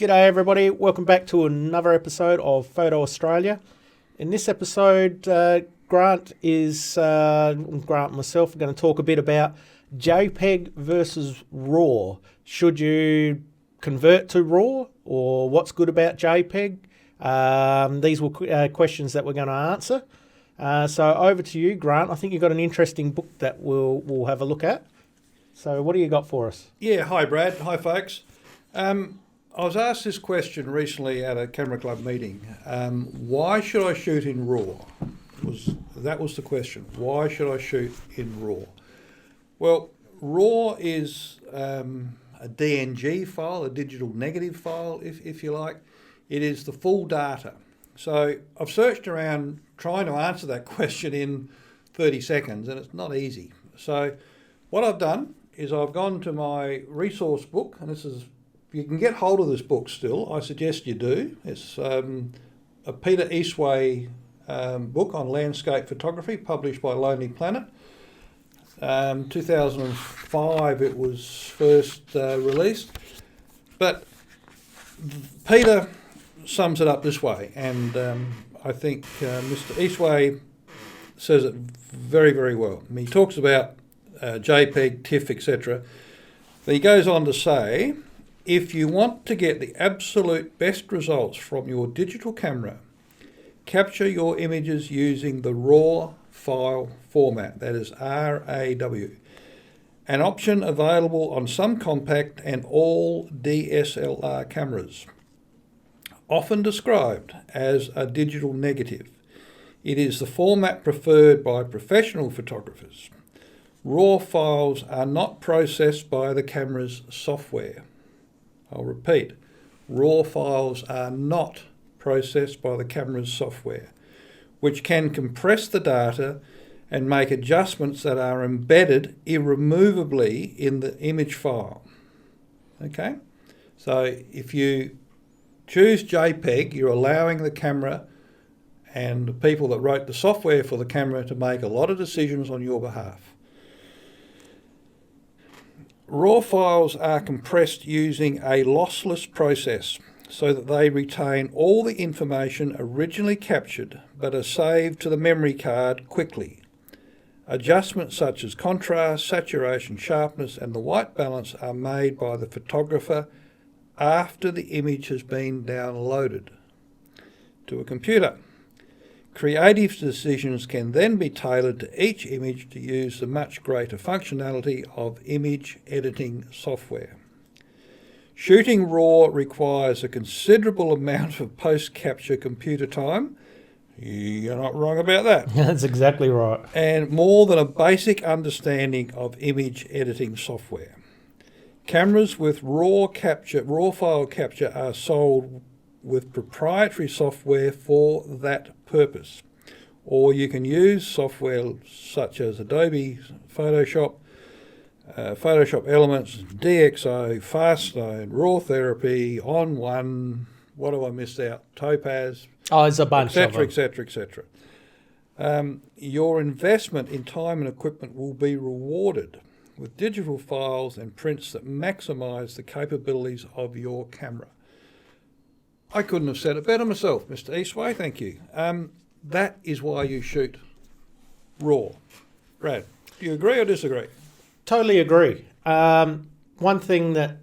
G'day everybody, welcome back to another episode of Photo Australia. In this episode, Grant and myself are going to talk a bit about JPEG versus RAW. Should you convert to RAW, or what's good about JPEG? These were questions that we're going to answer. So over to you, Grant. I think you've got an interesting book that we'll have a look at. So what do you got for us? Yeah, hi Brad, hi folks. I was asked this question recently at a Camera Club meeting. Why should I shoot in RAW? That was the question. Why should I shoot in RAW? Well, RAW is a DNG file, a digital negative file, if you like. It is the full data. So I've searched around trying to answer that question in 30 seconds, and it's not easy. So what I've done is I've gone to my resource book, and this is, you can get hold of this book still. I suggest you do. It's a Peter Eastway book on landscape photography, published by Lonely Planet. 2005 it was first released. But Peter sums it up this way, and I think Mr. Eastway says it very, very well. I mean, he talks about JPEG, TIFF, etc. But he goes on to say, if you want to get the absolute best results from your digital camera, capture your images using the RAW file format, that is RAW, an option available on some compact and all DSLR cameras. Often described as a digital negative, it is the format preferred by professional photographers. RAW files are not processed by the camera's software. I'll repeat, RAW files are not processed by the camera's software, which can compress the data and make adjustments that are embedded irremovably in the image file. Okay? So if you choose JPEG, you're allowing the camera and the people that wrote the software for the camera to make a lot of decisions on your behalf. RAW files are compressed using a lossless process so that they retain all the information originally captured but are saved to the memory card quickly. Adjustments such as contrast, saturation, sharpness and the white balance are made by the photographer after the image has been downloaded to a computer. Creative decisions can then be tailored to each image to use the much greater functionality of image editing software. Shooting RAW requires a considerable amount of post-capture computer time. You're not wrong about that. That's exactly right. And more than a basic understanding of image editing software. Cameras with RAW file capture are sold with proprietary software for that purpose. Or you can use software such as Adobe Photoshop, Photoshop Elements, DxO, Faststone, Raw Therapy, On1, what have I missed out? Topaz. Oh, there's a bunch of them. etc. Your investment in time and equipment will be rewarded with digital files and prints that maximise the capabilities of your camera. I couldn't have said it better myself, Mr. Eastway, thank you. That is why you shoot RAW. Brad, do you agree or disagree? Totally agree. One thing that,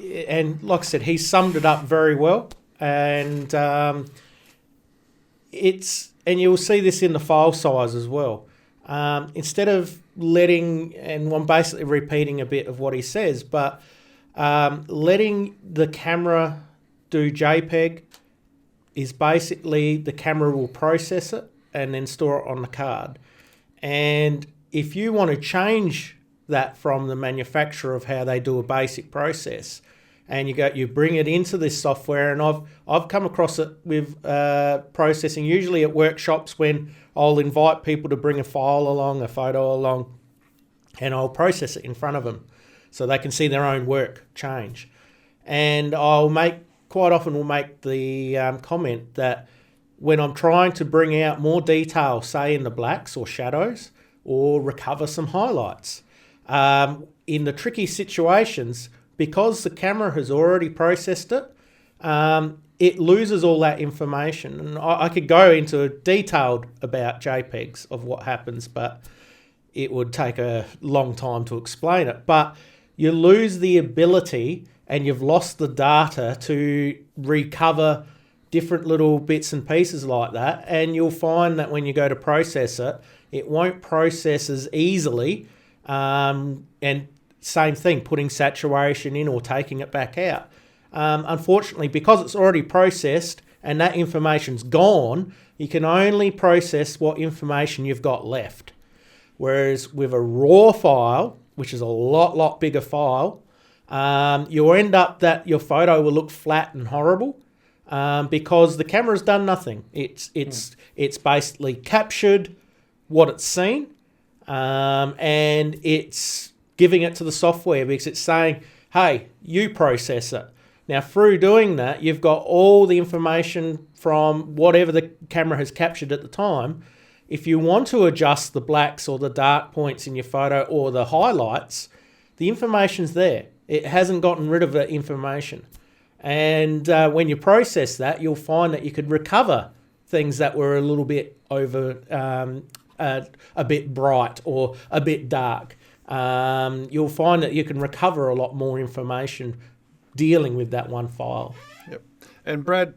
and like I said, he summed it up very well, and you'll see this in the file size as well. Instead of letting, and I'm basically repeating a bit of what he says, but letting the camera do JPEG is basically the camera will process it and then store it on the card. And if you want to change that from the manufacturer of how they do a basic process, and you bring it into this software, and I've come across it with processing, usually at workshops when I'll invite people to bring a file along, a photo along, and I'll process it in front of them so they can see their own work change. And quite often will make the comment that when I'm trying to bring out more detail, say in the blacks or shadows, or recover some highlights, in the tricky situations, because the camera has already processed it, it loses all that information. And I could go into detailed about JPEGs of what happens, but it would take a long time to explain it. But you lose the ability and you've lost the data to recover different little bits and pieces like that. And you'll find that when you go to process it, it won't process as easily. And same thing, putting saturation in or taking it back out. Unfortunately, because it's already processed and that information's gone, you can only process what information you've got left. Whereas with a raw file, which is a lot bigger file, you'll end up that your photo will look flat and horrible because the camera's done nothing. It's basically captured what it's seen and it's giving it to the software because it's saying, hey, you process it. Now, through doing that, you've got all the information from whatever the camera has captured at the time. If you want to adjust the blacks or the dark points in your photo or the highlights, the information's there. It hasn't gotten rid of the information. And when you process that, you'll find that you could recover things that were a little bit over, a bit bright or a bit dark. You'll find that you can recover a lot more information dealing with that one file. Yep. And Brad,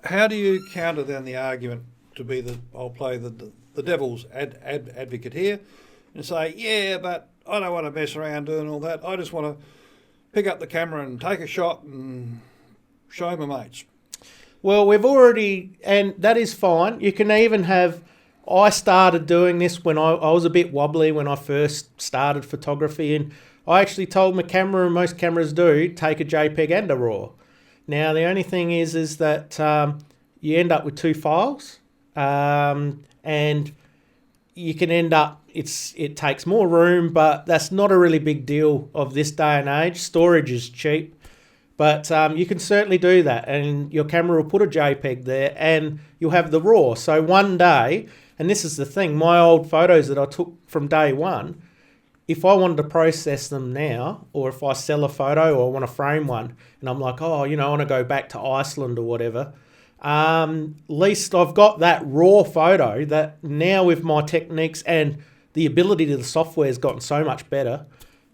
how do you counter then the argument to be I'll play the devil's advocate here and say, yeah, but I don't want to mess around doing all that. I just want to pick up the camera and take a shot and show my mates. Well, we've already, and that is fine. You can even have, I started doing this when I was a bit wobbly when I first started photography, and I actually told my camera, and most cameras do, take a JPEG and a RAW. Now, the only thing is that you end up with two files, and you can end up, it takes more room, but that's not a really big deal of this day and age. Storage is cheap, but you can certainly do that, and your camera will put a JPEG there, and you'll have the RAW. So one day, and this is the thing, my old photos that I took from day one, if I wanted to process them now, or if I sell a photo or I want to frame one, and I'm like, I want to go back to Iceland or whatever, at least I've got that raw photo that now with my techniques and the ability to the software has gotten so much better,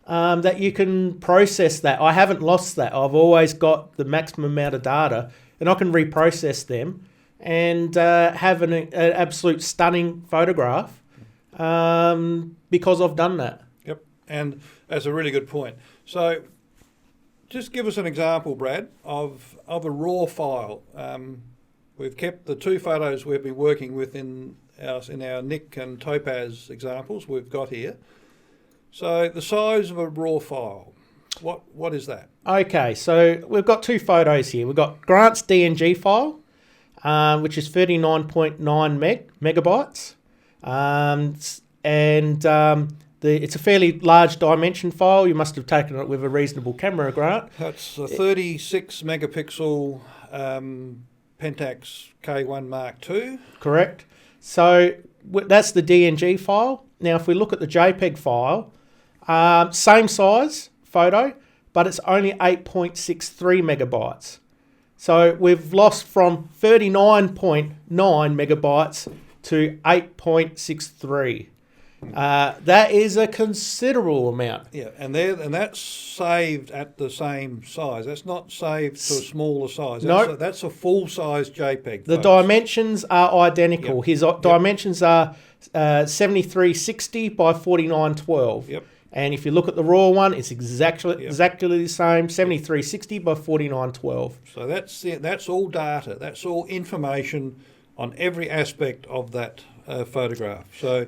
that you can process that. I haven't lost that. I've always got the maximum amount of data, and I can reprocess them and have an absolute stunning photograph because I've done that. And that's a really good point. So just give us an example, Brad, of a raw file. We've kept the two photos we've been working with in our Nick and Topaz examples we've got here. So the size of a raw file, what is that? Okay, so we've got two photos here. We've got Grant's DNG file, which is 39.9 megabytes. It's a fairly large dimension file. You must have taken it with a reasonable camera, Grant. That's a 36 megapixel Pentax K1 Mark II. Correct. So that's the DNG file. Now, if we look at the JPEG file, same size photo, but it's only 8.63 megabytes. So we've lost from 39.9 megabytes to 8.63. That is a considerable amount. Yeah, and that's saved at the same size. That's not saved to a smaller size. That's a full-size JPEG. The dimensions are identical. Yep. His dimensions are 7360 by 4912. Yep. And if you look at the raw one, it's exactly the same, 7360 by 4912. So that's all data. That's all information on every aspect of that photograph. So,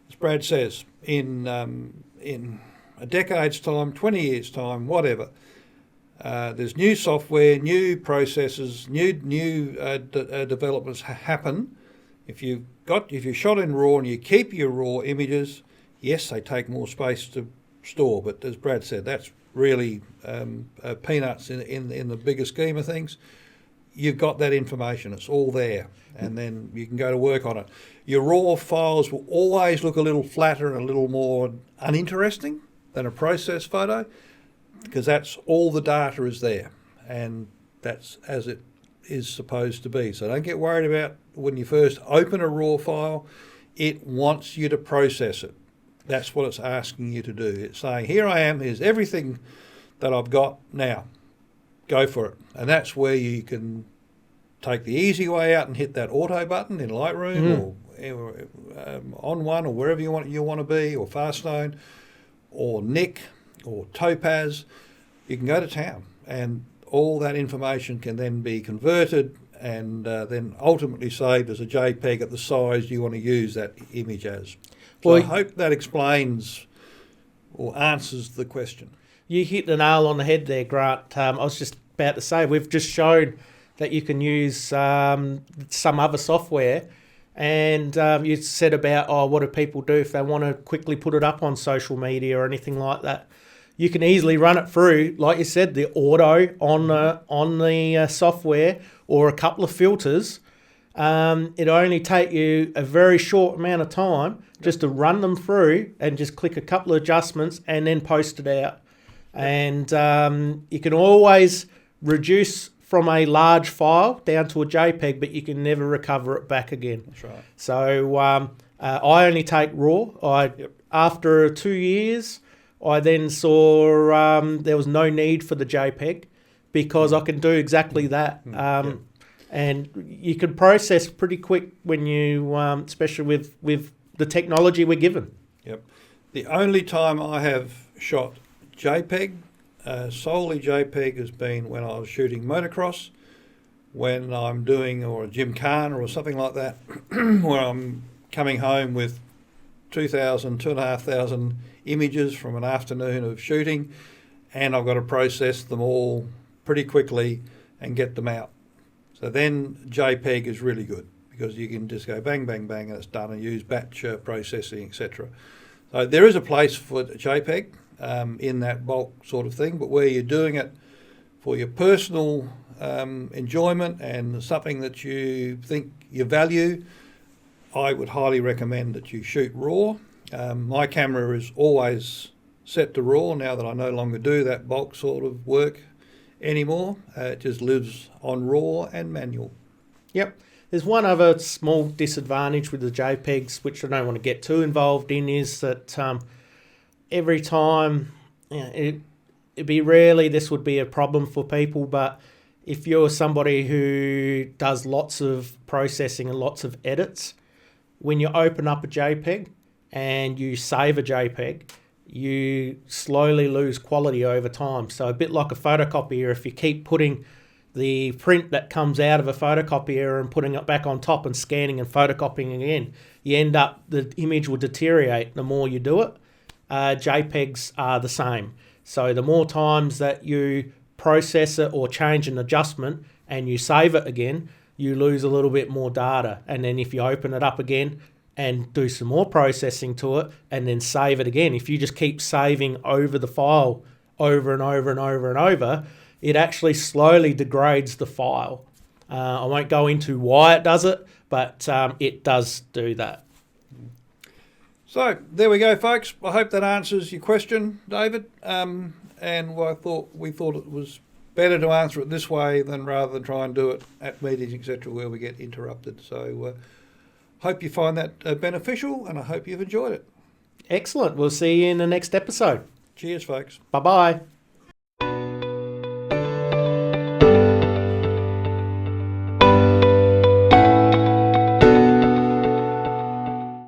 as Brad says, in a decade's time, 20 years' time, whatever, there's new software, new processes, new developments happen. If you shot in RAW and you keep your RAW images, yes, they take more space to store, but as Brad said, that's really peanuts in the bigger scheme of things. You've got that information; it's all there, and then you can go to work on it. Your RAW files will always look a little flatter and a little more uninteresting than a processed photo, because that's all the data is there, and that's as it is supposed to be. So don't get worried about when you first open a RAW file. It wants you to process it. That's what it's asking you to do. It's saying, here I am, here's everything that I've got now. Go for it. And that's where you can take the easy way out and hit that auto button in Lightroom or on one or wherever you want to be, or Faststone or Nick or Topaz. You can go to town, and all that information can then be converted and then ultimately saved as a JPEG at the size you want to use that image as. So Well, I hope that explains or answers the question. You hit the nail on the head there, Grant. I was just about to say, we've just shown that you can use some other software, and you said about, what do people do if they want to quickly put it up on social media or anything like that. You can easily run it through, like you said, the auto on the software, or a couple of filters. It'll only take you a very short amount of time just to run them through, and just click a couple of adjustments and then post it out. And you can always reduce from a large file down to a JPEG, but you can never recover it back again. That's right. So I only take RAW. After 2 years, I then saw there was no need for the JPEG, because I can do exactly that. And you can process pretty quick when you, especially with the technology we're given. Yep. The only time I have shot JPEG, solely JPEG, has been when I was shooting motocross, when I'm doing, or a gymkhana or something like that, where I'm coming home with 2,500 images from an afternoon of shooting, and I've got to process them all pretty quickly and get them out. So then JPEG is really good, because you can just go bang, bang, bang, and it's done, and use batch processing, etc. So there is a place for JPEG in that bulk sort of thing, but where you're doing it for your personal enjoyment and something that you think you value, I would highly recommend that you shoot RAW. My camera is always set to RAW now that I no longer do that bulk sort of work anymore. It just lives on RAW and manual. Yep. There's one other small disadvantage with the JPEGs, which I don't want to get too involved in, is that every time, it'd be rarely this would be a problem for people, but if you're somebody who does lots of processing and lots of edits, when you open up a JPEG and you save a JPEG, you slowly lose quality over time. So a bit like a photocopier, if you keep putting the print that comes out of a photocopier and putting it back on top and scanning and photocopying again, you end up, the image will deteriorate the more you do it. JPEGs are the same. So the more times that you process it or change an adjustment and you save it again, you lose a little bit more data. And then if you open it up again and do some more processing to it and then save it again, if you just keep saving over the file over and over and over and over, it actually slowly degrades the file. I won't go into why it does it, but it does do that. So there we go, folks. I hope that answers your question, David. And we thought it was better to answer it this way than rather than try and do it at meetings, etc., where we get interrupted. So hope you find that beneficial, and I hope you've enjoyed it. Excellent. We'll see you in the next episode. Cheers, folks. Bye-bye.